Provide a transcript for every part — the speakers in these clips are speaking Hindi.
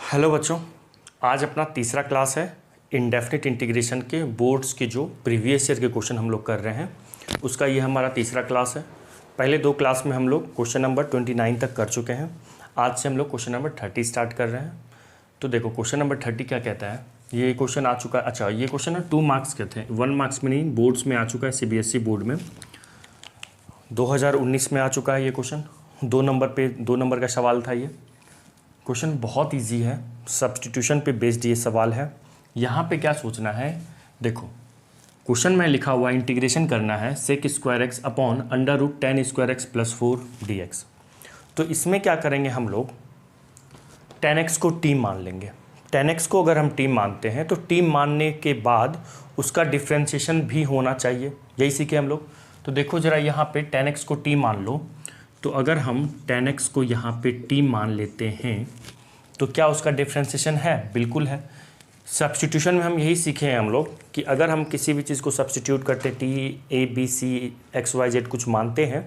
हेलो बच्चों, आज अपना तीसरा क्लास है। इंडेफिनिट इंटीग्रेशन के बोर्ड्स के जो प्रीवियस ईयर के क्वेश्चन हम लोग कर रहे हैं उसका ये हमारा तीसरा क्लास है। पहले दो क्लास में हम लोग क्वेश्चन नंबर 29 तक कर चुके हैं। आज से हम लोग क्वेश्चन नंबर 30 स्टार्ट कर रहे हैं। तो देखो क्वेश्चन नंबर 30 क्या कहता है। ये क्वेश्चन आ चुका है। अच्छा, ये क्वेश्चन है 2 मार्क्स के थे, 1 मार्क्स में नहीं, बोर्ड्स में आ चुका है। CBSE बोर्ड में 2019 में आ चुका है ये क्वेश्चन। 2 नंबर का सवाल था। ये क्वेश्चन बहुत इजी है, सब्स्टिट्यूशन पे बेस्ड ये सवाल है। यहाँ पे क्या सोचना है, देखो क्वेश्चन में लिखा हुआ इंटीग्रेशन करना है sec square x upon under root 10 square x plus 4 dx। तो इसमें क्या करेंगे हम लोग, 10x को टी मान लेंगे। 10x को अगर हम टी मानते हैं तो टी मानने के बाद उसका डिफ्रेंशिएशन भी होना चाहिए, यही सीखे हम लोग। तो देखो ज़रा यहाँ पे 10x को टी मान लो, तो अगर हम 10x को यहाँ पे t मान लेते हैं तो क्या उसका डिफ्रेंशिएशन है? बिल्कुल है। सब्स्टिट्यूशन में हम यही सीखे हैं हम लोग कि अगर हम किसी भी चीज़ को सब्स्टिट्यूट करते t a b c x y z कुछ मानते हैं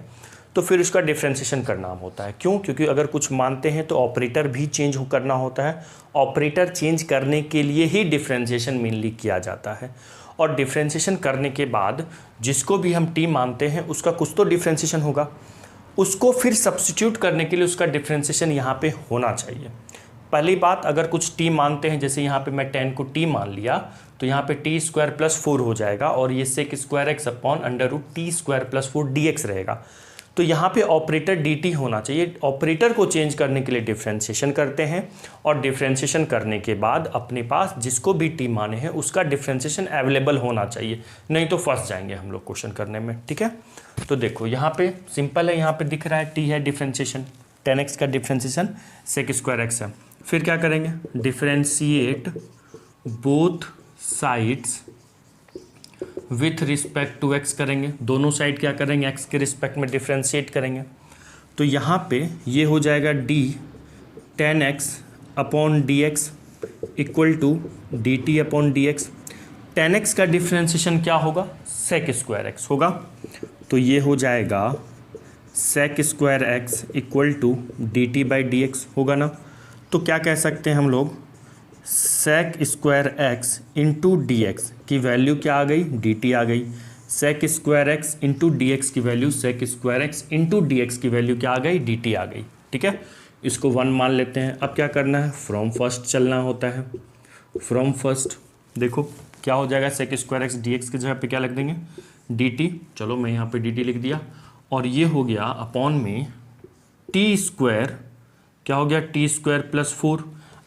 तो फिर उसका डिफ्रेंशिएशन करना होता है। क्यों? क्योंकि अगर कुछ मानते हैं तो ऑपरेटर भी चेंज करना होता है। ऑपरेटर चेंज करने के लिए ही डिफ्रेंशिएशन मेनली किया जाता है। और डिफ्रेंशिएशन करने के बाद जिसको भी हम t मानते हैं उसका कुछ तो डिफ्रेंशिएशन होगा, उसको फिर सब्स्टिट्यूट करने के लिए उसका डिफ्रेंशिएशन यहाँ पे होना चाहिए। पहली बात, अगर कुछ t मानते हैं, जैसे यहाँ पे मैं 10 को t मान लिया तो यहाँ पे t स्क्वायर प्लस 4 हो जाएगा और ये sec square x upon under root t square plus 4 dx रहेगा। तो यहाँ पे ऑपरेटर dt होना चाहिए। ऑपरेटर को चेंज करने के लिए डिफ्रेंशिएशन करते हैं और डिफ्रेंशिएशन करने के बाद अपने पास जिसको भी t माने हैं उसका डिफ्रेंशिएशन अवेलेबल होना चाहिए, नहीं तो फंस जाएंगे हम लोग क्वेश्चन करने में। ठीक है, तो देखो यहाँ पे सिंपल है, यहाँ पे दिख रहा है t है डिफ्रेंशिएशन, 10x का डिफ्रेंशिएशन सेक स्क्वायर एक्स है। फिर क्या करेंगे, differentiate both sides with respect to x करेंगे। दोनों साइड क्या करेंगे, x के रिस्पेक्ट में डिफ्रेंशिएट करेंगे। तो यहाँ पे ये हो जाएगा d 10x upon dx equal to dt upon dx। 10x का डिफ्रेंशिएशन क्या होगा, सेक स्क्वायर एक्स होगा। तो ये हो जाएगा sec square x equal to dt by dx होगा ना। तो क्या कह सकते हैं हम लोग, sec square x into D x की वैल्यू क्या आ गई, dt आ गई। Sec square x into D x की value, sec square x into D x की वैल्यू क्या आ गई, dt आ गई। ठीक है, इसको 1 मान लेते हैं। अब क्या करना है, फ्रॉम फर्स्ट चलना होता है। फ्रॉम फर्स्ट देखो क्या हो जाएगा, sec square x d x की जगह पे क्या लिख देंगे, dt। चलो मैं यहाँ पे dt लिख दिया और ये हो गया अपॉन में टी स्क्वायर, क्या हो गया, टी स्क्वायर प्लस 4।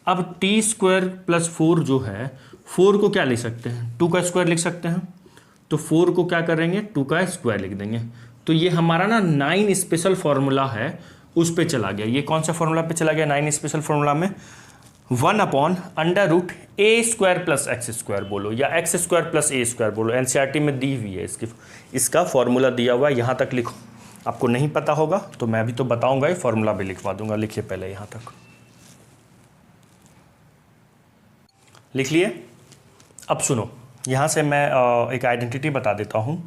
अब टी स्क्वायर प्लस 4 जो है, 4 को क्या लिख सकते हैं, 2 का स्क्वायर लिख सकते हैं। तो 4 को क्या करेंगे, 2 का स्क्वायर लिख देंगे। तो ये हमारा ना 9 स्पेशल फार्मूला है, उस पे चला गया। ये कौन सा फार्मूला पे चला गया, 9 स्पेशल फार्मूला में 1 अपॉन अंडर रूट ए स्क्वायर प्लस एक्स स्क्वायर बोलो या एक्स स्क्वायर प्लस ए स्क्वायर बोलो, एनसीईआरटी में दी हुई है इसका फार्मूला दिया हुआ है। यहाँ तक लिखो, आपको नहीं पता होगा तो मैं भी तो बताऊंगा, ये फार्मूला भी लिखवा दूंगा। लिखिए पहले यहाँ तक लिख लिए। अब सुनो, यहाँ से मैं एक आइडेंटिटी बता देता हूँ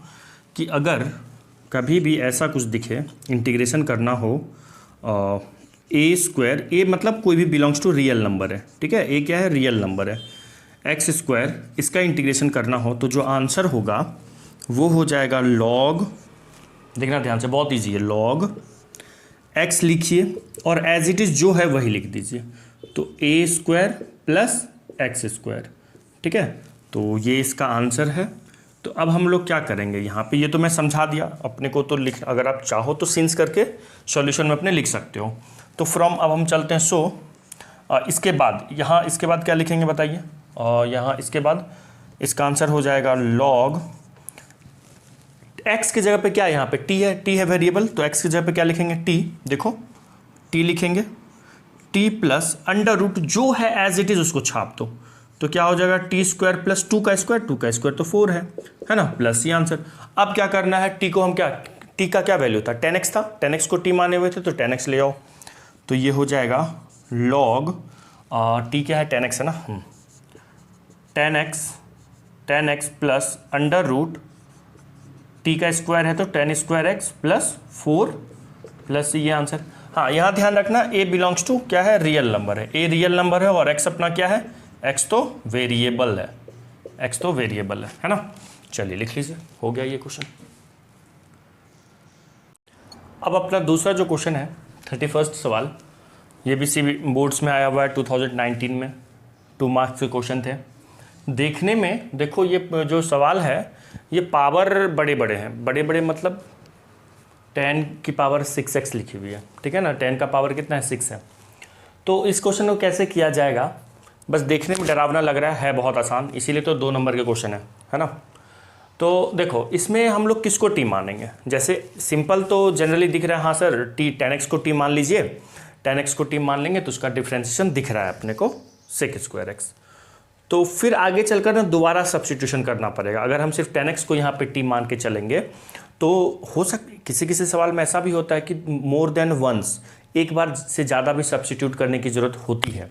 कि अगर कभी भी ऐसा कुछ दिखे, इंटीग्रेशन करना हो, ए स्क्वायर, ए मतलब कोई भी बिलोंग्स टू रियल नंबर है, ठीक है, ए क्या है, रियल नंबर है, एक्स स्क्वायर, इसका इंटीग्रेशन करना हो तो जो आंसर होगा वो हो जाएगा लॉग, देखना ध्यान से, बहुत ईजी है, लॉग एक्स लिखिए और एज इट इज़ जो है वही लिख दीजिए। तो ए स्क्वायर प्लस एक्स स्क्वायर, ठीक है, तो ये इसका आंसर है। तो अब हम लोग क्या करेंगे यहाँ पे, ये तो मैं समझा दिया अपने को, तो लिख, अगर आप चाहो तो सिंस करके सॉल्यूशन में अपने लिख सकते हो। तो फ्रॉम अब हम चलते हैं। सो इसके बाद यहाँ, इसके बाद क्या लिखेंगे बताइए, यहाँ इसके बाद इसका आंसर हो जाएगा लॉग x की जगह पे क्या है, यहाँ पे t है, t है वेरिएबल, तो x की जगह पे क्या लिखेंगे, t, देखो t लिखेंगे, t प्लस अंडर रूट जो है एज इट इज उसको छाप दो। तो क्या हो जाएगा, टी स्क्वायर प्लस 2 का स्क्वायर, 2 का स्क्वायर तो 4 है ना, प्लस ये आंसर। अब क्या करना है, t को हम क्या, t का क्या वैल्यू था, 10x था, 10x को t माने हुए थे तो 10x ले आओ। तो ये हो जाएगा लॉग t क्या है, 10x है ना, 10x plus under root t का स्क्वायर है तो 10 स्क्वायर एक्स प्लस 4 प्लस ये आंसर। हाँ, यहाँ ध्यान रखना ए बिलोंग्स टू क्या है, रियल नंबर है, ए रियल नंबर है और एक्स अपना क्या है, एक्स तो वेरिएबल है, एक्स तो वेरिएबल है ना। चलिए लिख लीजिए, हो गया ये क्वेश्चन। अब अपना दूसरा जो क्वेश्चन है 31st सवाल, ये भी सी बोर्ड्स में आया हुआ है 2019 में, 2 मार्क्स के क्वेश्चन थे। देखने में देखो ये जो सवाल है ये पावर बड़े बड़े हैं, बड़े बड़े मतलब 10 की पावर 6x लिखी हुई है, ठीक है ना, 10 का पावर कितना है, 6 है। तो इस क्वेश्चन को कैसे किया जाएगा, बस देखने में डरावना लग रहा है बहुत आसान, इसीलिए तो 2 नंबर के क्वेश्चन है ना। तो देखो इसमें हम लोग किसको टी मानेंगे, जैसे सिंपल तो जनरली दिख रहा है, हाँ सर टी 10x को टी मान लीजिए, 10x को टी मान लेंगे तो उसका डिफ्रेंशिएशन दिख रहा है अपने को sec²x। तो फिर आगे चलकर ना दोबारा सब्स्टिट्यूशन करना पड़ेगा। अगर हम सिर्फ 10x को यहाँ पे टी मान के चलेंगे तो हो किसी किसी सवाल में ऐसा भी होता है कि मोर देन वंस, एक बार से ज़्यादा भी सब्स्टिट्यूट करने की ज़रूरत होती है।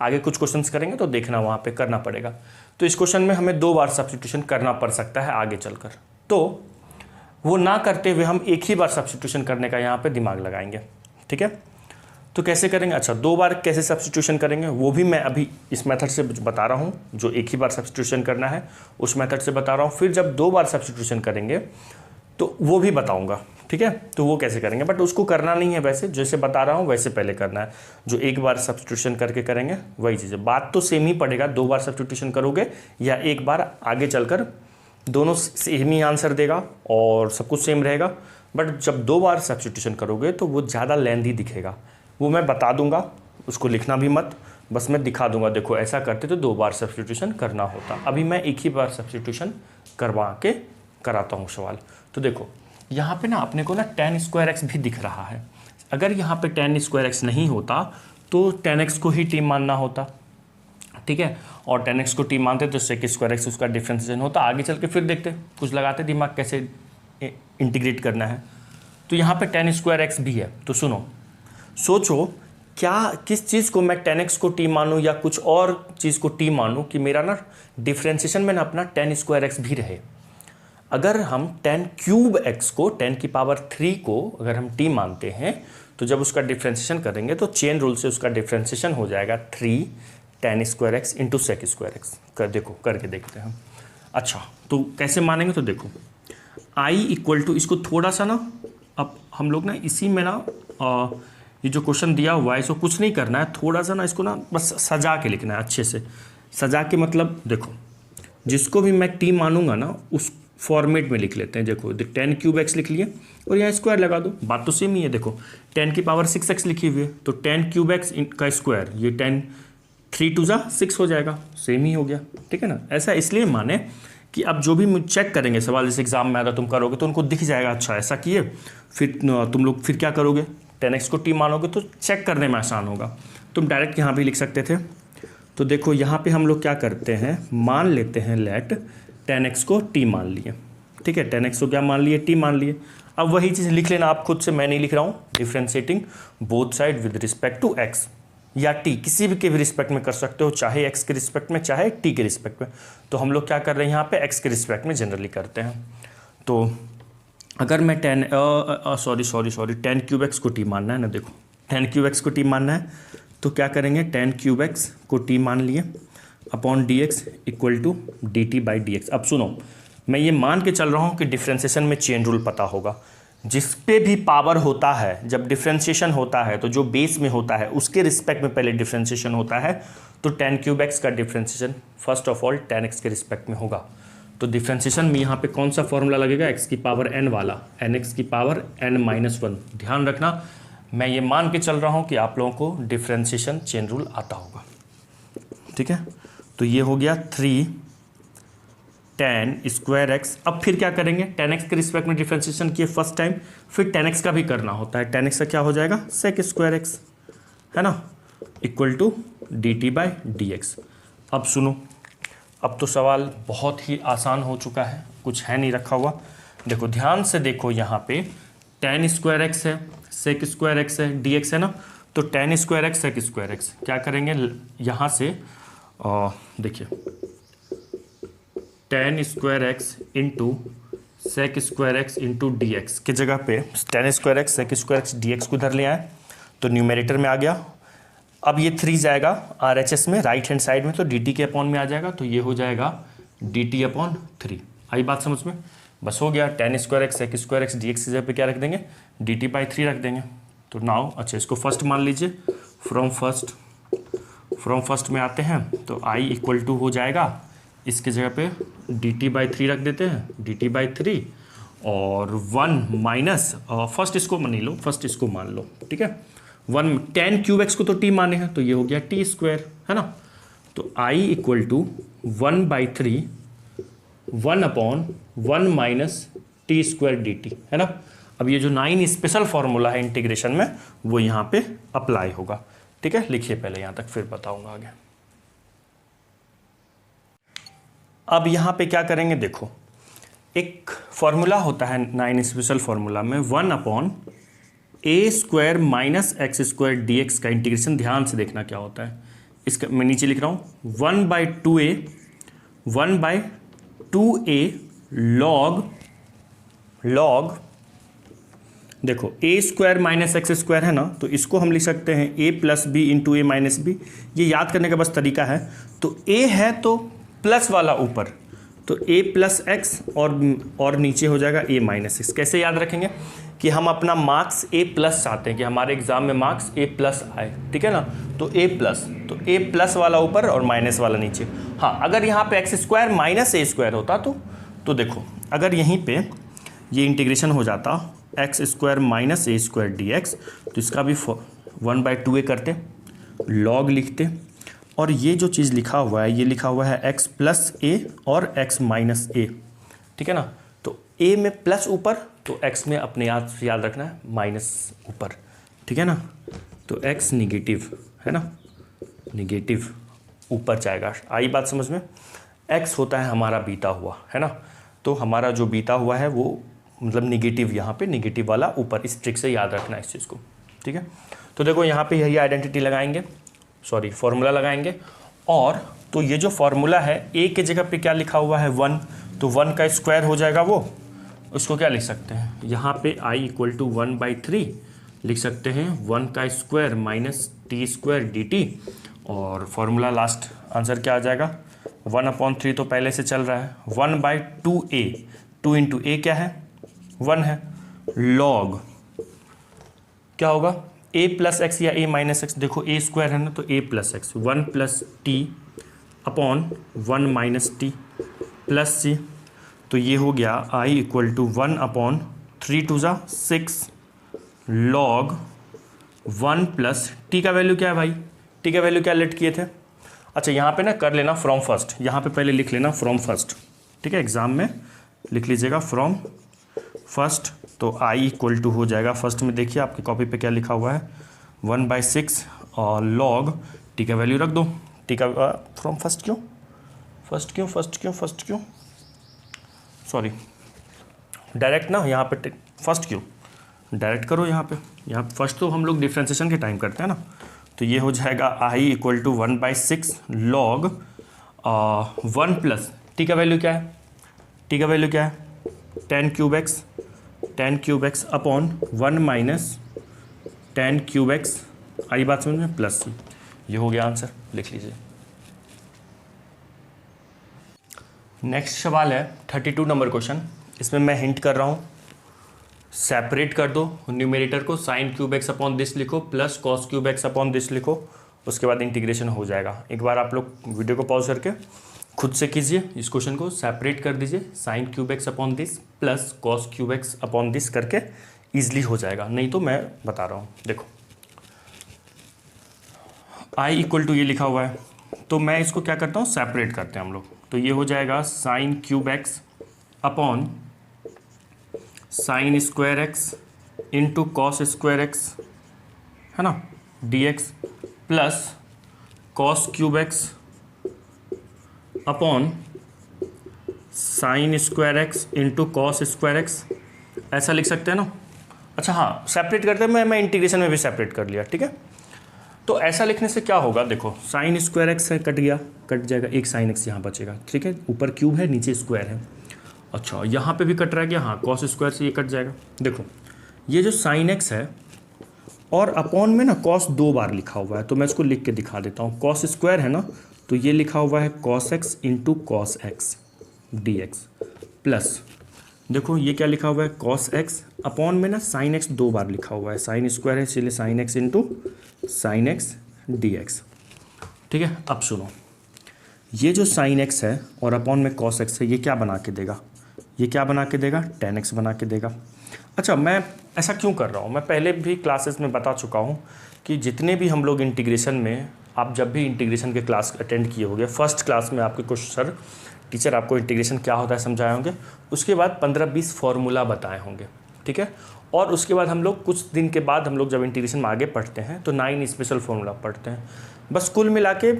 आगे कुछ क्वेश्चंस करेंगे तो देखना वहाँ पे करना पड़ेगा। तो इस क्वेश्चन में हमें 2 बार सब्स्टिट्यूशन करना पड़ सकता है आगे चलकर, तो वो ना करते हुए हम एक ही बार सब्स्टिट्यूशन करने का यहाँ पे दिमाग लगाएंगे, ठीक है। तो कैसे करेंगे, अच्छा 2 बार कैसे सब्स्टिट्यूशन करेंगे वो भी मैं अभी इस मेथड से बता रहा हूँ, जो एक ही बार सब्स्टिट्यूशन करना है उस मेथड से बता रहा हूँ। फिर जब 2 बार सब्स्टिट्यूशन करेंगे तो वो भी बताऊँगा, ठीक है। तो वो कैसे करेंगे, बट उसको करना नहीं है वैसे, जैसे बता रहा हूँ वैसे पहले करना है। जो एक बार सब्स्टिट्यूशन करके करेंगे वही चीज़ है, बात तो सेम ही पड़ेगा, 2 बार सब्स्टिट्यूशन करोगे या एक बार, आगे चलकर दोनों सेम ही आंसर देगा और सब कुछ सेम रहेगा। बट जब 2 बार सब्स्टिट्यूशन करोगे तो वो ज़्यादा लेंथी दिखेगा, वो मैं बता दूंगा, उसको लिखना भी मत, बस मैं दिखा दूंगा, देखो ऐसा करते तो 2 बार सब्स्टिट्यूशन करना होता। अभी मैं एक ही बार सब्स्टिट्यूशन करवा के कराता हूँ सवाल। तो देखो यहाँ पे ना अपने को ना tan² भी दिख रहा है, अगर यहाँ पे tan² नहीं होता तो 10x को ही टी मानना होता, ठीक है, और 10x को टी मानते तो sec² उसका डिफ्रेंशिएशन होता। आगे चल के फिर देखते, कुछ लगाते दिमाग कैसे इंटीग्रेट करना है। तो यहाँ पे tan² भी है, तो सुनो सोचो क्या किस चीज़ को मैं 10x को टी मानूँ या कुछ और चीज़ को टी मानूँ कि मेरा ना डिफ्रेंशिएशन में ना अपना tan² भी रहे। अगर हम tan³ को 10 की पावर 3 को अगर हम टी मानते हैं तो जब उसका डिफ्रेंशिएशन करेंगे तो चेन रूल से उसका डिफ्रेंशिएशन हो जाएगा 3 tan² इंटू sec²। देखो करके देखते हैं हम। अच्छा तो कैसे मानेंगे, तो देखो i इक्वल टू, इसको थोड़ा सा ना अब हम लोग ना इसी में ना ये जो क्वेश्चन दिया हुआ है इसको कुछ नहीं करना है, थोड़ा सा ना इसको ना बस सजा के लिखना है, अच्छे से सजा के, मतलब देखो जिसको भी मैं टी मानूंगा ना उस फॉर्मेट में लिख लेते हैं। देखो tan³ लिख लिए और यहाँ स्क्वायर लगा दो, बात तो सेम ही है। देखो 10 की पावर 6x लिखी हुई है तो tan³ का स्क्वायर, ये 10 3 2 6 हो जाएगा, सेम ही हो गया, ठीक है ना। ऐसा इसलिए माने कि अब जो भी चेक करेंगे सवाल, जैसे एग्जाम में आता तुम करोगे तो उनको दिख जाएगा, अच्छा ऐसा किए, फिर तुम लोग फिर क्या करोगे, 10x को टी मानोगे तो चेक करने में आसान होगा। तुम डायरेक्ट यहाँ भी लिख सकते थे। तो देखो यहाँ पे हम लोग क्या करते हैं, मान लेते हैं लेट 10x को टी मान लिए, ठीक है, 10x को क्या मान लिए, टी मान लिए। अब वही चीज़ लिख लेना आप खुद से, मैं नहीं लिख रहा हूँ, differentiating both side with respect to x या t, किसी भी के भी रिस्पेक्ट में कर सकते हो, चाहे x के रिस्पेक्ट में चाहे t के रिस्पेक्ट में। तो हम लोग क्या कर रहे हैं यहाँ पे x के रिस्पेक्ट में जनरली करते हैं। तो अगर मैं tan³ को टी मानना है ना, देखो tan³ को टी मानना है तो क्या करेंगे, tan³ को टी मान लिए upon dx equal to dt/dx। अब सुनो मैं ये मान के चल रहा हूँ कि डिफ्रेंशिएशन में चेन रूल पता होगा, जिस पे भी पावर होता है जब डिफ्रेंशिएशन होता है तो जो बेस में होता है उसके रिस्पेक्ट में पहले डिफ्रेंशिएशन होता है। तो tan³ का differentiation first of all tan x के रिस्पेक्ट में होगा। तो डिफ्रेंशिएशन में यहाँ पे कौन सा फॉर्मूला लगेगा, x की पावर n वाला, nx की पावर n-1। ध्यान रखना मैं ये मान के चल रहा हूँ कि आप लोगों को डिफ्रेंशिएशन चेन रूल आता होगा, ठीक है। तो ये हो गया 3 tan²x। अब फिर क्या करेंगे, tan x के रिस्पेक्ट में डिफ्रेंशिएशन किए फर्स्ट टाइम, फिर tan x का भी करना होता है, tan x का क्या हो जाएगा sec²x, है ना, इक्वल टू dt/dx। अब सुनो, अब तो सवाल बहुत ही आसान हो चुका है, कुछ है नहीं रखा हुआ। देखो ध्यान से देखो, यहाँ पे tan² है, sec² है, dx है ना, तो tan² sec² क्या करेंगे यहाँ से, देखिए tan² into sec² into dx की जगह पे tan² sec² dx को इधर ले आए तो न्यूमरेटर में आ गया। अब ये 3 जाएगा RHS में राइट हैंड साइड में, तो dt के अपॉन में आ जाएगा, तो ये हो जाएगा dt/3। आई बात समझ में? बस हो गया। tan square x sec square x dx की जगह पे क्या रख देंगे, dt/3 रख देंगे। तो नाउ अच्छा इसको फर्स्ट मान लीजिए, फ्रॉम फर्स्ट में आते हैं, तो i इक्वल टू हो जाएगा, इसके जगह पे dt/3 रख देते हैं, dt/3 और 1 माइनस फर्स्ट इसको मान लो, ठीक है। 1 tan क्यूब एक्स को तो t माने हैं, तो ये हो गया t स्क्वायर, है ना। तो i equal to 1/3 1/1 minus t square dt, है ना। अब ये जो 9 स्पेशल फॉर्मूला है इंटीग्रेशन में, वो यहाँ पे अप्लाई होगा, ठीक है। लिखिए पहले यहाँ तक, फिर बताऊंगा आगे। अब यहाँ पे क्या करेंगे, देखो एक फॉर्मूला होता है 9 स्पेशल फॉर्मूला में, 1/a² minus x square dx का इंटीग्रेशन, ध्यान से देखना क्या होता है। इसका मैं नीचे लिख रहा हूँ, 1/2a log देखो a² माइनस एक्स स्क्वायर है ना, तो इसको हम लिख सकते हैं a plus B into a minus b. ये याद करने का बस तरीका है। तो a है तो प्लस वाला ऊपर, तो a प्लस एक्स और नीचे हो जाएगा a माइनस एक्स। कैसे याद रखेंगे कि हम अपना मार्क्स a प्लस चाहते हैं कि हमारे एग्जाम में मार्क्स a प्लस आए, ठीक है ना। तो a प्लस, तो a प्लस वाला ऊपर और माइनस वाला नीचे। हाँ, अगर यहाँ पे x² माइनस a² होता तो देखो, अगर यहीं पे ये इंटीग्रेशन हो जाता x² माइनस a² dx, तो इसका भी 1/2a करते, log लिखते, और ये जो चीज़ लिखा हुआ है, ये लिखा हुआ है x प्लस a और x माइनस a, ठीक है ना। तो a में प्लस ऊपर, तो x में अपने याद रखना है माइनस ऊपर, ठीक है ना। तो x निगेटिव, है ना, निगेटिव ऊपर जाएगा। आई बात समझ में? x होता है हमारा बीता हुआ, है ना। तो हमारा जो बीता हुआ है वो मतलब निगेटिव, यहाँ पे निगेटिव वाला ऊपर, इस ट्रिक से याद रखना है इस चीज़ को, ठीक है। तो देखो यहाँ पे यही आइडेंटिटी लगाएंगे, सॉरी फॉर्मूला लगाएंगे। और तो ये जो फॉर्मूला है, a के जगह पे क्या लिखा हुआ है 1, तो 1 का स्क्वायर हो जाएगा वो, उसको क्या लिख सकते हैं यहाँ पे i इक्वल टू 1/3 लिख सकते हैं, 1 का square minus t square dt, और फॉर्मूला लास्ट आंसर क्या आ जाएगा, 1/3 तो पहले से चल रहा है, 1/2a, 2 इंटू a क्या है 1 है, log क्या होगा a प्लस एक्स या a माइनस एक्स, देखो a² है ना, तो a plus X, 1 plus T upon 1 minus T plus C, तो ये हो गया i इक्वल टू 1/3 2 ज़ा 6 log 1 प्लस टी का वैल्यू क्या है भाई, टी का वैल्यू क्या लेट किए थे। अच्छा यहाँ पे ना कर लेना फ्रॉम फर्स्ट, यहाँ पे पहले लिख लेना फ्रॉम फर्स्ट, ठीक है। एग्जाम में लिख लीजिएगा फ्रॉम फर्स्ट, तो i इक्वल टू हो जाएगा, फर्स्ट में देखिए आपकी कॉपी पे क्या लिखा हुआ है, 1/6 और log टी का वैल्यू रख दो, टी का फ्रॉम फर्स्ट क्यों सॉरी डायरेक्ट ना, यहाँ पे फर्स्ट क्यों डायरेक्ट करो, यहाँ फर्स्ट तो हम लोग डिफ्रेंसिएशन के टाइम करते हैं ना। तो ये हो जाएगा i equal to 1/6 log 1 plus T का वैल्यू क्या है, टी का वैल्यू क्या है tan cube X upon 1 minus tan cube X, आई बात समझ में, प्लस सी। ये हो गया आंसर, लिख लीजिए। नेक्स्ट सवाल है 32 नंबर क्वेश्चन। इसमें मैं हिंट कर रहा हूँ, सेपरेट कर दो न्यूमरेटर को, sin cube X upon this लिखो plus cos cube X upon this लिखो, उसके बाद इंटीग्रेशन हो जाएगा। एक बार आप लोग वीडियो को पॉज करके खुद से कीजिए, इस क्वेश्चन को सेपरेट कर दीजिए, sin cube X upon this plus cos cube X upon this करके ईजिली हो जाएगा। नहीं तो मैं बता रहा हूँ, देखो i इक्वल टू ये लिखा हुआ है, तो मैं इसको क्या करता हूँ सेपरेट करते हैं हम लोग। तो ये हो जाएगा sin cube X upon sin square x into cos square x, है ना, dx plus cos cube X upon sine square x into cos square x, ऐसा लिख सकते हैं ना। अच्छा हाँ, सेपरेट करते हैं, मैं इंटीग्रेशन में भी सेपरेट कर लिया, ठीक है। तो ऐसा लिखने से क्या होगा, देखो साइन स्क्वायर एक्स है, कट गया, कट जाएगा, एक साइन एक्स यहाँ बचेगा, ठीक है। ऊपर क्यूब है, नीचे स्क्वायर है। अच्छा यहाँ पे भी कट रह गया, हाँ कॉस स्क्वायर से ये कट जाएगा। देखो ये जो साइन एक्स है और अपॉन में ना कॉस 2 बार लिखा हुआ है, तो मैं इसको लिख के दिखा देता हूँ। कॉस स्क्वायर है ना, तो ये लिखा हुआ है cos x into cos x d x, plus देखो ये क्या लिखा हुआ है कॉस एक्स, अपॉन में ना साइन एक्स 2 बार लिखा हुआ है, साइन स्क्वायर है इसलिए sine x into sine x d x. ठीक है, अब सुनो, ये जो साइन एक्स है और अपॉन में कॉस एक्स है, ये क्या बना के देगा, ये क्या बना के देगा, टेन एक्स बना के देगा। अच्छा, मैं ऐसा क्यों कर रहा हूँ, मैं पहले भी क्लासेस में बता चुका हूँ कि जितने भी हम लोग इंटीग्रेशन में, आप जब भी इंटीग्रेशन के क्लास अटेंड किए होंगे, फर्स्ट क्लास में आपके कुछ सर टीचर आपको इंटीग्रेशन क्या होता है समझाए होंगे, उसके बाद 15-20 फार्मूला बताए होंगे। ठीक है, और उसके बाद हम लोग कुछ दिन के बाद हम लोग जब इंटीग्रेशन में आगे पढ़ते हैं तो 9 स्पेशल फार्मूला पढ़ते हैं। बस कुल मिला के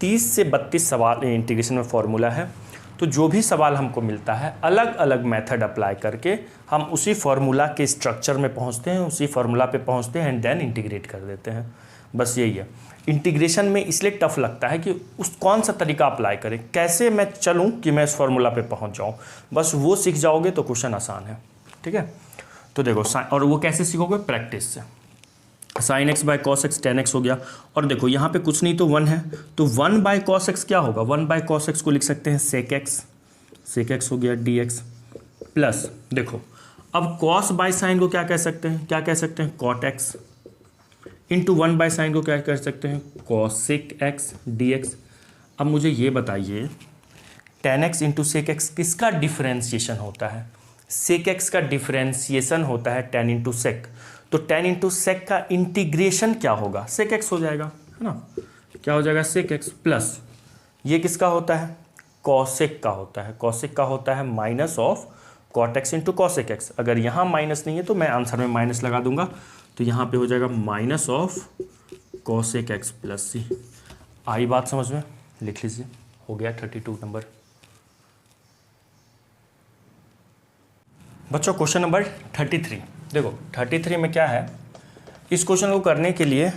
30 से 32 सवाल इंटीग्रेशन में फार्मूला है। तो जो भी सवाल हमको मिलता है अलग अलग मेथड अप्लाई करके हम उसी फार्मूला के स्ट्रक्चर में पहुंचते हैं, उसी फार्मूला पे पहुंचते हैं एंड देन इंटीग्रेट कर देते हैं। बस यही है। इंटीग्रेशन में इसलिए टफ लगता है कि उस कौन सा तरीका अप्लाई करें, कैसे मैं चलूं कि मैं इस फार्मूला पे पहुंच जाऊं, बस वो सीख जाओगे तो क्वेश्चन आसान है। ठीक है, तो देखो और वो कैसे सीखोगे, प्रैक्टिस से। Sine x by cos x ten x हो गया, और देखो यहाँ पे कुछ नहीं तो 1 है, तो 1 बाय कॉस एक्स क्या होगा, 1 बाय कॉस एक्स को लिख सकते हैं सेक एक्स हो गया डी एक्स, प्लस देखो अब कॉस बाय साइन को क्या कह सकते हैं, क्या कह सकते हैं cot x, into 1 by sine को क्या कर सकते हैं कॉसेक एक्स डी एक्स। अब मुझे ये बताइए tan x into sec x किसका डिफ्रेंसिएशन होता है, सेक एक्स का डिफ्रेंसिएशन होता है टेन इंटू सेक, तो टेन इंटू सेक का इंटीग्रेशन क्या होगा, सेक एक्स हो जाएगा, है ना, क्या हो जाएगा सेक एक्स, प्लस ये किसका होता है कॉसेक का होता है, कॉसेक का होता है minus of cot x into cosec x. अगर यहाँ माइनस नहीं है तो मैं आंसर में माइनस लगा दूंगा, तो यहाँ पे हो जाएगा minus of cosec X plus C. आई बात समझ में, लिख लीजिए, हो गया 32 नंबर। बच्चों क्वेश्चन नंबर 33, देखो 33 में क्या है, इस क्वेश्चन को करने के लिए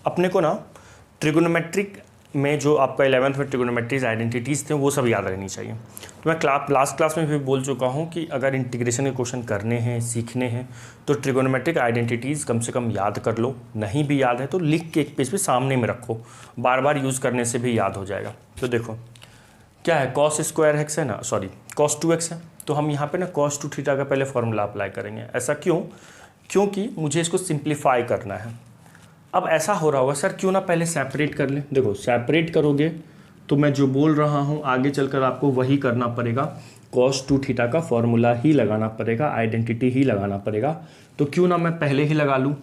अपने को ना ट्रिगोनोमेट्रिक में जो आपका 11th में ट्रिगोनोमेट्रीज आइडेंटिटीज़ थे वो सब याद रहनी चाहिए। तो मैं लास्ट क्लास में भी बोल चुका हूँ कि अगर इंटीग्रेशन के क्वेश्चन करने हैं, सीखने हैं, तो ट्रिगोनोमेट्रिक आइडेंटिटीज़ कम से कम याद कर लो, नहीं भी याद है तो लिख के एक पेज पे सामने में रखो, बार बार यूज़ करने से भी याद हो जाएगा। तो देखो क्या है, कॉस स्क्वायर एक्स है ना, सॉरी कॉस 2x है, तो हम यहाँ पे ना कॉस 2 थीटा का पहले फॉर्मूला अप्लाई करेंगे। ऐसा क्यों, क्योंकि मुझे इसको सिंप्लीफाई करना है। अब ऐसा हो रहा होगा सर क्यों ना पहले सेपरेट कर लें, देखो सेपरेट करोगे तो मैं जो बोल रहा हूँ आगे चलकर आपको वही करना पड़ेगा, कॉस 2 थीटा का फॉर्मूला ही लगाना पड़ेगा, आइडेंटिटी ही लगाना पड़ेगा, तो क्यों ना मैं पहले ही लगा लूँ।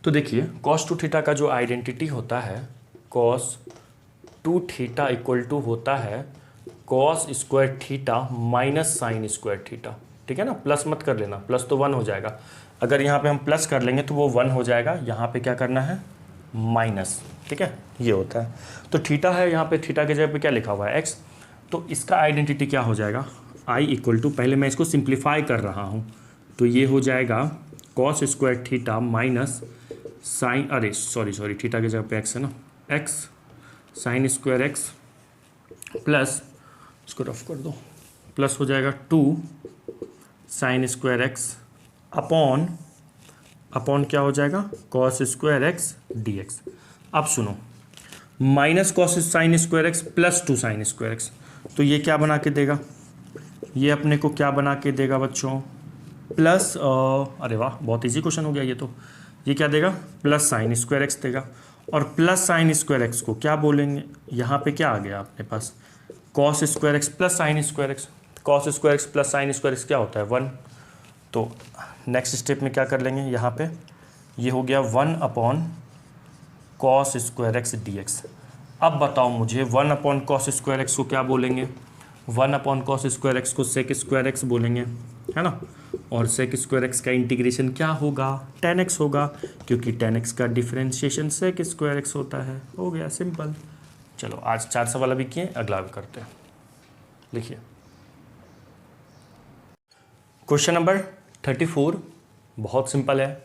तो देखिए कॉस 2 थीटा का जो आइडेंटिटी होता है, कॉस 2 थीटा इक्वल टू होता है cos square theta minus sine square theta. ठीक है ना, प्लस मत कर लेना, प्लस तो 1 हो जाएगा, अगर यहाँ पे हम प्लस कर लेंगे तो वो 1 हो जाएगा, यहाँ पे क्या करना है माइनस। ठीक है, ये होता है। तो थीटा है, यहाँ पे थीटा की जगह पे क्या लिखा हुआ है एक्स, तो इसका आइडेंटिटी क्या हो जाएगा, आई इक्वल टू, पहले मैं इसको सिंप्लीफाई कर रहा हूँ, तो ये हो जाएगा cos square theta minus sine, अरे सॉरी थीटा की जगह पे एक्स है ना, x sine square x plus, इसको रफ कर दो, प्लस हो जाएगा 2 साइन स्क्वायर एक्स अपॉन क्या हो जाएगा cos square x d x. अब सुनो, minus cos sine square x plus 2 sign square x, तो ये क्या बना के देगा, ये अपने को क्या बना के देगा बच्चों, प्लस अरे वाह बहुत इजी क्वेश्चन हो गया ये तो, ये क्या देगा प्लस साइन स्क्वायर एक्स देगा, और प्लस साइन स्क्वायर एक्स को क्या बोलेंगे, यहाँ पे क्या आ गया अपने पास cos square x plus sine square X, cos square x plus sine square X क्या होता है 1, तो नेक्स्ट स्टेप में क्या कर लेंगे, यहाँ पे ये हो गया 1 upon cos square x d x. अब बताओ मुझे 1 अपॉन कॉस स्क्वायर एक्स को क्या बोलेंगे, 1 अपॉन कॉस स्क्वायर एक्स को सेक स्क्वायर एक्स बोलेंगे, है ना, और सेक स्क्वायर एक्स का इंटीग्रेशन क्या होगा टेन एक्स होगा, क्योंकि टेन एक्स का डिफ्रेंशिएशन सेक स्क्वायर एक्स होता है। हो गया सिंपल। चलो आज 4 सवाल अभी किए, अगला भी करते हैं। लिखिए क्वेश्चन नंबर 34, बहुत सिंपल है,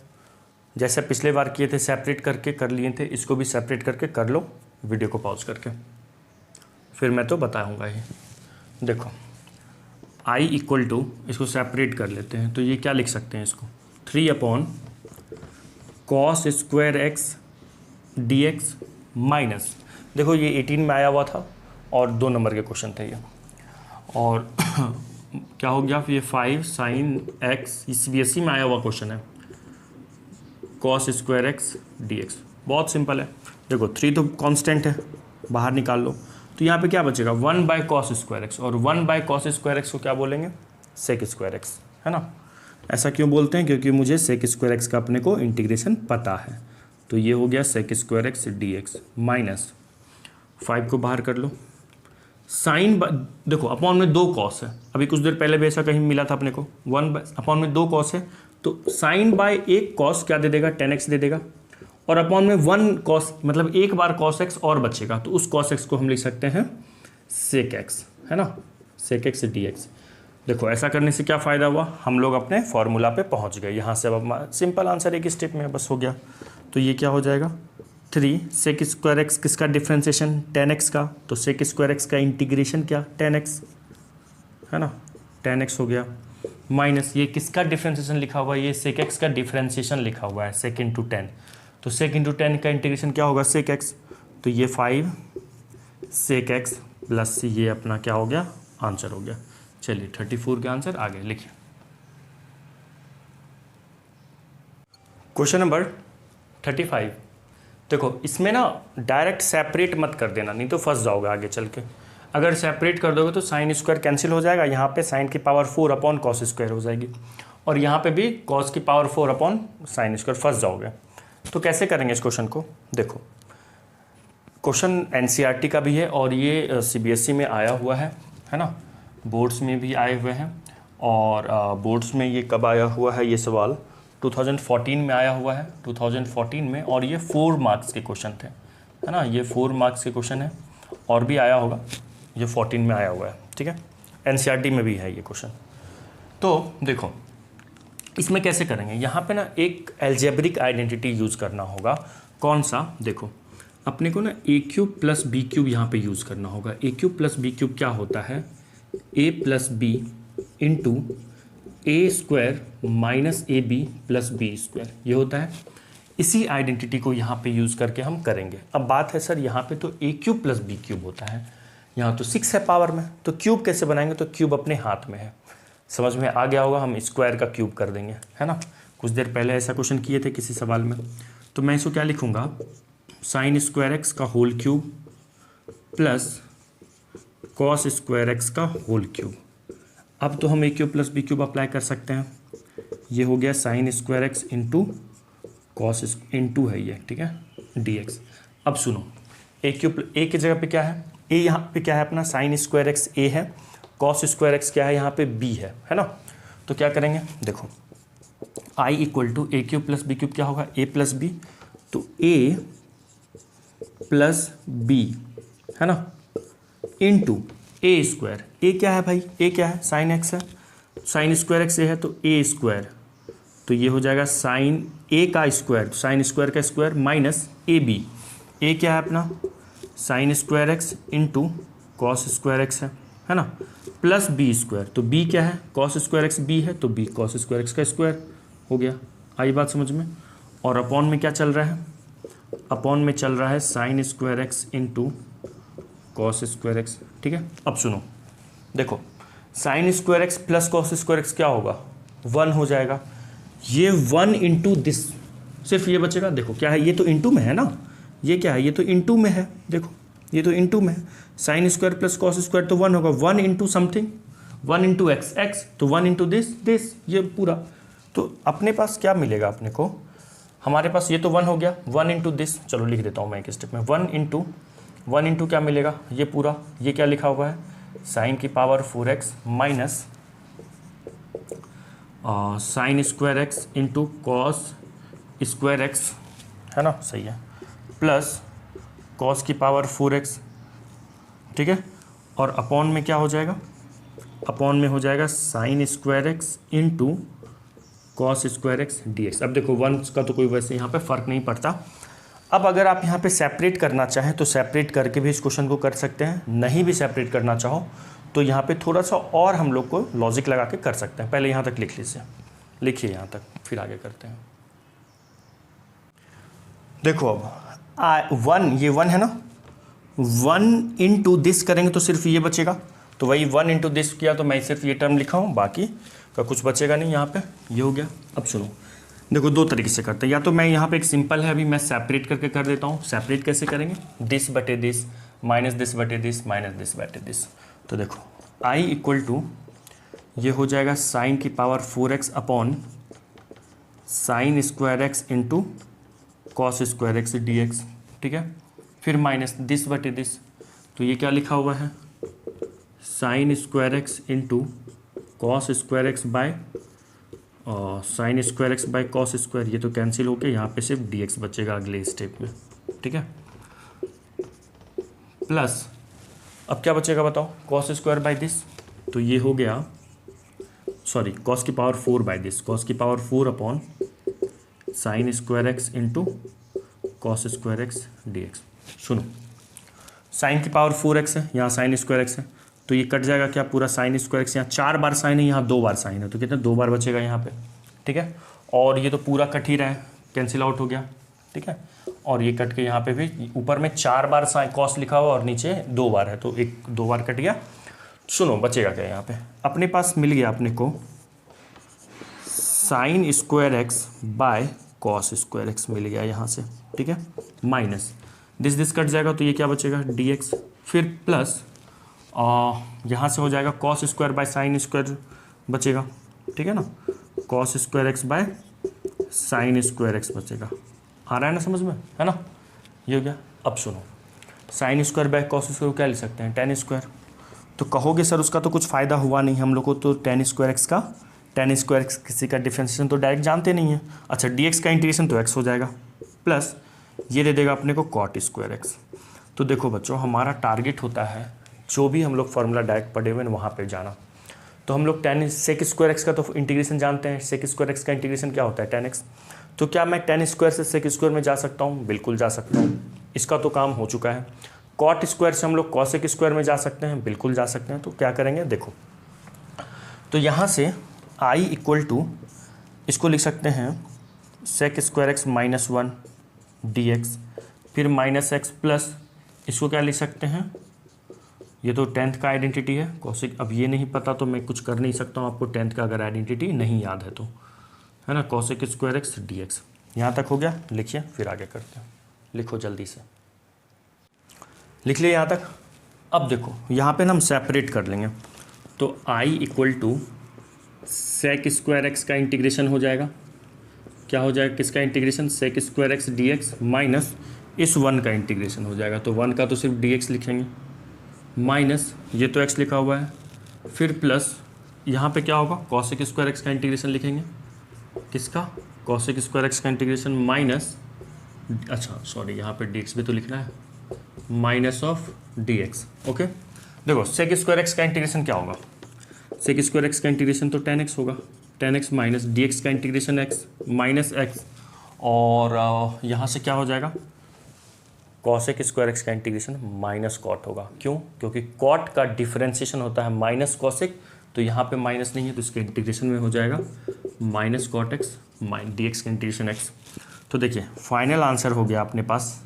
जैसे पिछले बार किए थे सेपरेट करके कर लिए थे, इसको भी सेपरेट करके कर लो, वीडियो को पॉज करके, फिर मैं तो बताऊंगा ही। देखो i इक्वल टू, इसको सेपरेट कर लेते हैं, तो ये क्या लिख सकते हैं इसको 3 upon cos square x d x minus, देखो ये 18 में आया हुआ था और 2 नंबर के क्वेश्चन थे ये, और क्या हो गया फिर ये 5 साइन एक्स, CBSE में आया हुआ क्वेश्चन है, cos square x d x. बहुत सिंपल है, देखो 3 तो कांस्टेंट है, बाहर निकाल लो, तो यहाँ पे क्या बचेगा 1 बाय कॉस स्क्वायर एक्स, और 1 बाय कॉस स्क्वायर एक्स को क्या बोलेंगे सेक स्क्वायर एक्स, है ना। ऐसा क्यों बोलते हैं, क्योंकि मुझे सेक स्क्वायर एक्स का अपने को इंटीग्रेशन पता है। तो ये हो गया sec square x d x minus 5 को बाहर कर लो, साइन देखो अपॉन में 2 कॉस है, अभी कुछ देर पहले भी ऐसा कहीं मिला था अपने को, 1 अपॉन में 2 कॉस है, तो साइन बाय 1 कॉस क्या दे देगा 10x दे देगा, और अपॉन में 1 कॉस मतलब एक बार कॉस एक्स और बचेगा, तो उस कॉस एक्स को हम लिख सकते हैं सेक एक्स, है ना, सेक एक्स डी एक्स। देखो ऐसा करने से क्या फ़ायदा हुआ, हम लोग अपने फॉर्मूला पे पहुंच गए, यहाँ से अब सिंपल आंसर एक स्टेप में बस हो गया। तो ये क्या हो जाएगा 3 सेक स्क्वायर एक्स किसका डिफ्रेंसिएशन 10x का, तो सेक स्क्वायर एक्स का इंटीग्रेशन क्या 10x, है ना, 10x हो गया, माइनस ये किसका डिफ्रेंसिएशन लिखा हुआ है, ये सेक एक्स का डिफ्रेंसिएशन लिखा हुआ है सेक इंटू 10, तो सेक इंटू 10 का इंटीग्रेशन क्या होगा सेक एक्स, तो ये 5 सेक एक्स प्लस ये अपना क्या हो गया आंसर हो गया। चलिए 34 के आंसर आगे लिखिए। क्वेश्चन नंबर 35, देखो इसमें ना डायरेक्ट सेपरेट मत कर देना, नहीं तो फंस जाओगे आगे चल के। अगर सेपरेट कर दोगे तो साइन स्क्वायर कैंसिल हो जाएगा, यहाँ पे साइन की पावर 4 अपॉन कॉस स्क्वायर हो जाएगी, और यहाँ पे भी कॉस की पावर 4 अपॉन साइन स्क्वायर, फंस जाओगे। तो कैसे करेंगे इस क्वेश्चन को, देखो क्वेश्चन NCERT का भी है और ये CBSE में आया हुआ है ना, बोर्ड्स में भी आए हुए हैं, और बोर्ड्स में ये कब आया हुआ है ये सवाल 2014 में आया हुआ है, 2014 में, और ये 4 मार्क्स के क्वेश्चन थे, है ना, ये 4 मार्क्स के क्वेश्चन है, और भी आया होगा, ये 14 में आया हुआ है, ठीक है, NCERT में भी है ये क्वेश्चन। तो देखो इसमें कैसे करेंगे, यहाँ पे ना एक एल्जेब्रिक आइडेंटिटी यूज़ करना होगा, कौन सा, देखो अपने को ना A cube plus B cube यहाँ पे यूज़ करना होगा। A cube plus B cube क्या होता है, A plus B into A square minus A B plus B square, ये होता है। इसी आइडेंटिटी को यहाँ पे यूज़ करके हम करेंगे। अब बात है सर यहाँ पे तो ए क्यूब प्लस बी क्यूब होता है, यहाँ तो 6 है पावर में, तो क्यूब कैसे बनाएंगे, तो क्यूब अपने हाथ में है, समझ में आ गया होगा, हम स्क्वायर का क्यूब कर देंगे, है ना। कुछ देर पहले ऐसा क्वेश्चन किए थे किसी सवाल में। तो मैं इसको क्या लिखूँगा, साइन स्क्वायर एक्स का whole cube plus cos square x का होल क्यूब। अब तो हम a cube plus B cube apply कर सकते हैं, ये हो गया sine square x into cos into है ये, ठीक है, डी एक्स। अब सुनो ए क्यूब, ए की जगह पे क्या है, ए यहाँ पे क्या है अपना साइन स्क्वायर एक्स ए है, कॉस स्क्वायर एक्स क्या है यहाँ पे बी है ना। तो क्या करेंगे, देखो I equal to a cube plus B cube क्या होगा, ए प्लस बी, तो ए प्लस बी, है ना, इंटू ए स्क्वायर, ए क्या है भाई, ए क्या है साइन एक्स है, साइन स्क्वायर एक्स ए है तो ए स्क्वायर, तो ये हो जाएगा साइन ए का स्क्वायर, साइन स्क्वायर का स्क्वायर माइनस ए बी, ए क्या है अपना sign square x into cos square x है ना, प्लस बी स्क्वायर, तो बी क्या है कॉस स्क्वायर एक्स बी है, तो बी कॉस स्क्वायर एक्स का स्क्वायर हो गया। आई बात समझ में। और अपॉन में क्या चल रहा है, अपॉन में चल रहा है sign square x into cos square x, ठीक है। अब सुनो देखो sign square x plus cos square X क्या होगा 1 हो जाएगा, ये 1 इंटू दिस, सिर्फ ये बचेगा, देखो क्या है, ये तो इंटू में है ना, ये क्या है, ये तो इंटू में है, देखो ये तो इंटू में है, sine square plus cos square तो 1 होगा, 1 into something, 1 into x x, तो 1 इंटू दिस, ये पूरा। तो अपने पास क्या मिलेगा अपने को, हमारे पास ये तो 1 हो गया, 1 इंटू दिस, चलो लिख देता हूँ मैं एक स्टेप में, 1 इंटू क्या मिलेगा, ये पूरा, ये क्या लिखा हुआ है साइन की power 4x minus sign square x into cos square x, है ना, सही है, प्लस कॉस की पावर 4x, ठीक है। और अपॉन में क्या हो जाएगा, अपॉन में हो जाएगा sign square x into cos square x d x. अब देखो 1 का तो कोई वैसे यहाँ पे फ़र्क नहीं पड़ता। अब अगर आप यहाँ पे सेपरेट करना चाहें तो सेपरेट करके भी इस क्वेश्चन को कर सकते हैं, नहीं भी सेपरेट करना चाहो तो यहाँ पे थोड़ा सा और हम लोग को लॉजिक लगा के कर सकते हैं। पहले यहाँ तक लिख लीजिए, लिखिए यहाँ तक, फिर आगे करते हैं। देखो अब वन, ये वन है ना, 1 इंटू दिस करेंगे तो सिर्फ ये बचेगा, तो वही 1 इंटू दिस किया तो मैं सिर्फ ये टर्म लिखा हूँ, बाकी का कुछ बचेगा नहीं यहाँ पे, ये हो गया। अब सुनो, देखो दो तरीके से करते हैं, या तो मैं यहाँ पे एक सिंपल है अभी मैं सेपरेट करके कर देता हूँ। सेपरेट कैसे करेंगे, दिस बटे दिस माइनस दिस बटे दिस माइनस दिस बटे दिस। तो देखो आई इक्वल टू ये हो जाएगा साइन की power 4x upon sine square x into cos square x d x, ठीक है। फिर माइनस दिस बटे दिस, तो ये क्या लिखा हुआ है, sign square x into cos square x by sine square x by cos square, ये तो कैंसिल होके यहाँ पे सिर्फ डी एक्स बचेगा अगले स्टेप में, ठीक है। प्लस अब क्या बचेगा बताओ, कॉस स्क्वायर बाय दिस, तो ये हो गया, सॉरी कॉस की पावर 4 बाय दिस, कॉस की power 4 upon sine square x into cos square x d x. सुनो, साइन की पावर 4x है, यहाँ साइन स्क्वायर एक्स है, तो ये कट जाएगा क्या, पूरा साइन स्क्वायर एक्स, यहाँ 4 बार साइन है, यहाँ 2 बार साइन है, तो कितने 2 बार बचेगा यहाँ पे, ठीक है। और ये तो पूरा कट ही रहा है, कैंसिल आउट हो गया, ठीक है। और ये कट के यहाँ पे भी ऊपर में 4 बार साइन कॉस लिखा हुआ और नीचे 2 बार है, तो 2 बार कट गया। सुनो बचेगा क्या यहाँ पे, अपने पास मिल गया अपने को sine square x by cos square x मिल गया यहाँ से, ठीक है। माइनस दिस कट जाएगा तो ये क्या बचेगा डी एक्स, फिर प्लस यहाँ से हो जाएगा cos square by sine square बचेगा, ठीक है ना, cos square x by sine square x बचेगा। आ रहा है ना समझ में, है ना, ये हो गया। अब सुनो, sine square by cos square क्या लिख सकते हैं, टेन स्क्वायर। तो कहोगे सर उसका तो कुछ फ़ायदा हुआ नहीं हम लोग को, तो टेन स्क्वायर एक्स का, टेन स्क्वायर एक्स किसी का डिफ्रेंशिएशन तो डायरेक्ट जानते नहीं है। अच्छा डी एक्स का इंटीग्रेशन तो एक्स हो जाएगा, प्लस ये दे देगा अपने को कॉट स्क्वायर एक्स। तो देखो बच्चों, हमारा टारगेट होता है जो भी हम लोग फार्मूला डायरेक्ट पढ़े हुए हैं वहाँ पे जाना। तो हम लोग टेन सेक स्क्वायर एक्स का तो इंटीग्रेशन जानते हैं, सेक स्क्वायर एक्स का इंटीग्रेशन क्या होता है, टेन एक्स। तो क्या मैं टेन स्क्वायर से सेक स्क्वायर में जा सकता हूँ, बिल्कुल जा सकता हूँ, इसका तो काम हो चुका है। कॉट स्क्वायर से हम लोग कॉसेक स्क्वायर में जा सकते हैं, बिल्कुल जा सकते हैं। तो क्या करेंगे देखो, तो यहाँ से आई इक्वल टू इसको लिख सकते हैं sec square x minus 1 d x, फिर माइनस एक्स प्लस इसको क्या लिख सकते हैं, ये तो 10th का आइडेंटिटी है कॉसेक। अब ये नहीं पता तो मैं कुछ कर नहीं सकता हूँ आपको, 10th का अगर आइडेंटिटी नहीं याद है तो, है ना, cosec square x d x. यहाँ तक हो गया, लिखिए फिर आगे करते हैं, लिखो जल्दी से, लिख लिया यहाँ तक। अब देखो यहाँ पे ना हम सेपरेट कर लेंगे, तो I equal to sec square x का इंटीग्रेशन हो जाएगा, क्या हो जाएगा, किसका integration, sec square x d x minus इस 1 का इंटीग्रेशन हो जाएगा, तो 1 का तो सिर्फ डी एक्स लिखेंगे, माइनस ये तो x लिखा हुआ है, फिर प्लस यहाँ पे क्या होगा, कॉसेक स्क्वायर एक्स का इंटीग्रेशन लिखेंगे, किसका, कॉसेक स्क्वायर एक्स का इंटीग्रेशन माइनस, अच्छा सॉरी यहाँ पे डी एक्स भी तो लिखना है, minus of D x. Okay देखो सेक स्क्वायर एक्स का इंटीग्रेशन क्या होगा, सेक स्क्वायर एक्स का इंटीग्रेशन तो 10x होगा, 10x माइनस डी एक्स का इंटीग्रेशन x माइनस एक्स, और यहाँ से क्या हो जाएगा, कॉसेक स्क्वायर एक्स का इंटीग्रेशन माइनस कॉट होगा। क्यों, क्योंकि कॉट का डिफरेंशिएशन होता है माइनस कॉसेक, तो यहाँ पे माइनस नहीं है तो इसके इंटीग्रेशन में हो जाएगा minus cot x minus d x का इंटीग्रेशन एक्स। तो देखिए फाइनल आंसर हो गया अपने पास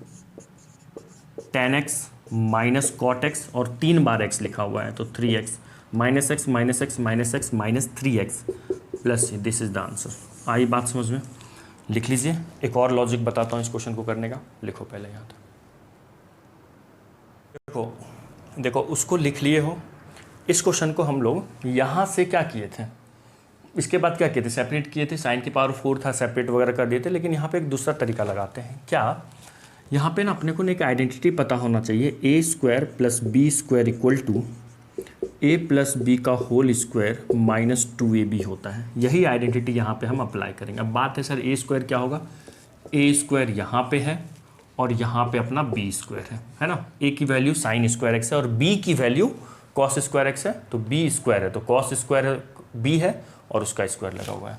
10x माइनस कॉट एक्स और 3 बार x लिखा हुआ है, तो 3x minus x minus x minus x minus 3x plus this is the answer. आई बात समझ में, लिख लीजिए। एक और लॉजिक बताता हूँ इस क्वेश्चन को करने का, लिखो पहले यहाँ तक, देखो उसको लिख लिए हो। इस क्वेश्चन को हम लोग यहाँ से क्या किए थे, इसके बाद क्या किए थे, सेपरेट किए थे, साइन की पावर 4 था, सेपरेट वगैरह कर दिए थे। लेकिन यहाँ पे एक दूसरा तरीका लगाते हैं, क्या यहाँ पे ना अपने को एक आइडेंटिटी पता होना चाहिए, a square plus B square equal to a plus b का होल स्क्वायर माइनस 2ab होता है। यही आइडेंटिटी यहाँ पे हम अप्लाई करेंगे। अब बात है सर ए स्क्वायर क्या होगा, ए स्क्वायर यहाँ पे है और यहाँ पे अपना बी स्क्वायर है ना। ए की वैल्यू साइन स्क्वायर एक्स है और बी की वैल्यू कॉस स्क्वायर एक्स है, तो बी स्क्वायर है तो कॉस स्क्वायर बी है और उसका स्क्वायर लगा हुआ है।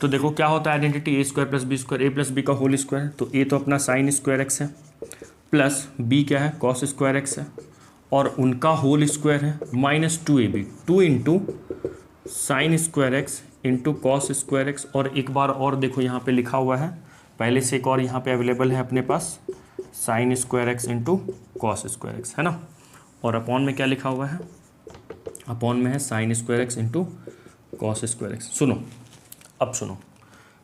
तो देखो क्या होता है आइडेंटिटी, ए स्क्वायर प्लस बी स्क्वायर, ए प्लस बी का होल स्क्वायर, तो ए तो अपना साइन स्क्वायर एक्स है प्लस बी क्या है कॉस स्क्वायर एक्स है और उनका होल स्क्वायर है minus 2ab, 2 into sine square x into cos square x. और एक बार और देखो यहाँ पे लिखा हुआ है पहले से एक और यहाँ पे अवेलेबल है अपने पास, sine square x into cos square x, है ना। और अपॉन में क्या लिखा हुआ है, अपॉन में है sign square x into cos square x. सुनो, अब सुनो,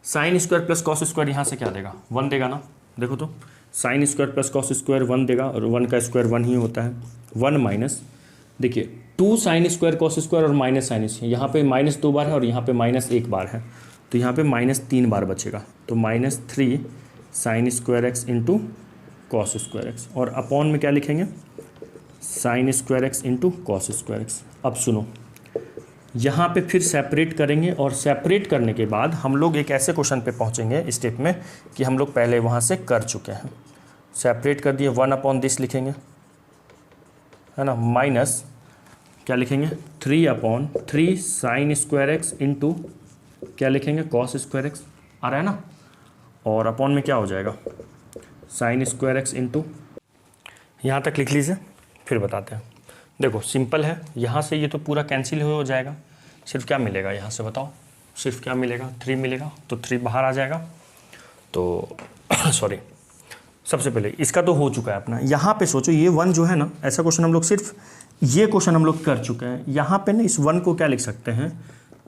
sine square plus cos square यहाँ से क्या देगा, 1 देगा ना। देखो तो sine square plus cos square 1 देगा, और 1 का स्क्वायर 1 ही होता है। 1 माइनस, देखिए 2 साइन स्क्वायर कॉस स्क्वायर और माइनस साइन स्क्वायर, यहाँ पे माइनस 2 बार है और यहाँ पे माइनस 1 बार है, तो यहाँ पे माइनस 3 बार बचेगा, तो -3 sign square x into cos square x. और अपॉन में क्या लिखेंगे, sign square x into cos square x. अब सुनो, यहाँ पे फिर सेपरेट करेंगे, और सेपरेट करने के बाद हम लोग एक ऐसे क्वेश्चन पे पहुँचेंगे स्टेप में कि हम लोग पहले वहाँ से कर चुके हैं। सेपरेट कर दिए, 1/this लिखेंगे, है ना, माइनस क्या लिखेंगे, 3/3 साइन स्क्वायर एक्स इंटू क्या लिखेंगे, कॉस स्क्वायर एक्स, आ रहा है ना। और अपॉन में क्या हो जाएगा, साइन स्क्वायर एक्स इंटू, यहाँ तक लिख लीजिए, फिर बताते हैं। देखो सिंपल है, यहाँ से ये तो पूरा कैंसिल हो जाएगा, सिर्फ क्या मिलेगा यहाँ से बताओ, सिर्फ क्या मिलेगा, 3 मिलेगा, तो 3 बाहर आ जाएगा। तो सॉरी, सबसे पहले इसका तो हो चुका है अपना। यहाँ पे सोचो, ये 1 जो है ना, ऐसा क्वेश्चन हम लोग सिर्फ ये क्वेश्चन हम लोग कर चुके हैं। यहाँ पे ना इस 1 को क्या लिख सकते हैं,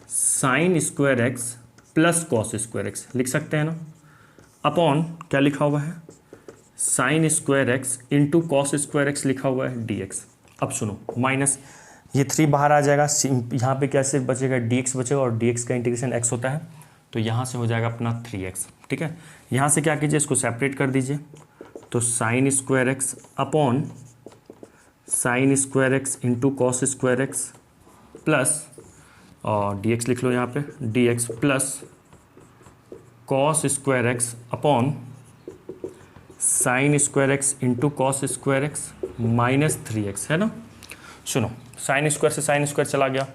sign square x plus cos square x लिख सकते हैं ना। अपॉन क्या लिखा हुआ है, sign square x into cos square x लिखा हुआ है डी एक्स। अब सुनो, माइनस ये 3 बाहर आ जाएगा, यहाँ पे क्या सिर्फ बचेगा डी एक्स बचेगा, और डी एक्स का इंटीग्रेशन एक्स होता है, तो यहाँ से हो जाएगा अपना 3x। ठीक है, यहाँ से क्या कीजिए, इसको सेपरेट कर दीजिए, तो sign square x upon sine square x into cos square x plus, और डी एक्स लिख लो यहाँ पे, D x plus cos square x upon sine square x into cos square x minus 3x, है ना। सुनो, साइन स्क्वायर से साइन स्क्वायर चला गया,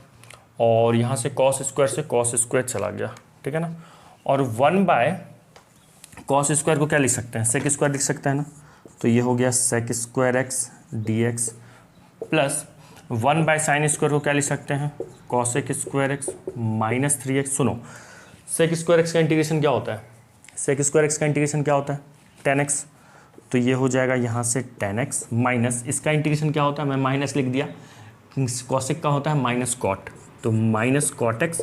और यहाँ से कॉस स्क्वायर से कॉस स्क्वायर चला गया, ठीक है ना। और 1/cos स्क्वायर को क्या लिख सकते हैं, सेक स्क्वायर लिख सकते हैं ना, तो ये हो गया sec square x d x plus 1/sin square को क्या लिख सकते हैं, cosec square x minus 3x। सुनो, सेक स्क्वायर एक्स का इंटीग्रेशन क्या होता है, सेक स्क्वायर एक्स का इंटीग्रेशन क्या होता है, 10x, तो ये हो जाएगा यहाँ से 10x माइनस इसका इंटीग्रेशन क्या होता है, मैं माइनस लिख दिया, कॉसेक का होता है माइनस कॉट, तो minus cot x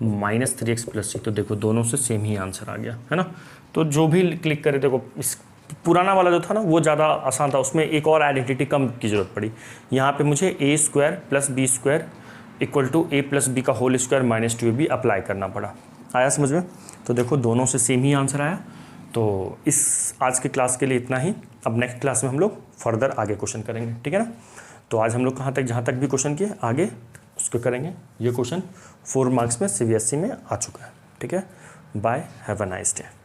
minus 3x plus c। तो देखो दोनों से सेम ही आंसर आ गया, है ना। तो जो भी क्लिक करे, देखो इस पुराना वाला जो था ना वो ज़्यादा आसान था, उसमें एक और आइडेंटिटी कम की ज़रूरत पड़ी। यहाँ पे मुझे a square plus B square equal to a plus b का whole square minus 2ab apply करना पड़ा। आया समझ में। तो देखो दोनों से सेम ही आंसर आया। तो इस आज के क्लास के लिए इतना ही। अब नेक्स्ट क्लास में हम लोग फर्दर आगे क्वेश्चन करेंगे, ठीक है ना। तो आज हम लोग कहाँ तक, जहाँ तक भी क्वेश्चन किए आगे उसको करेंगे। ये क्वेश्चन 4 मार्क्स में CBSE में आ चुका है, ठीक है। Bye, have a nice day.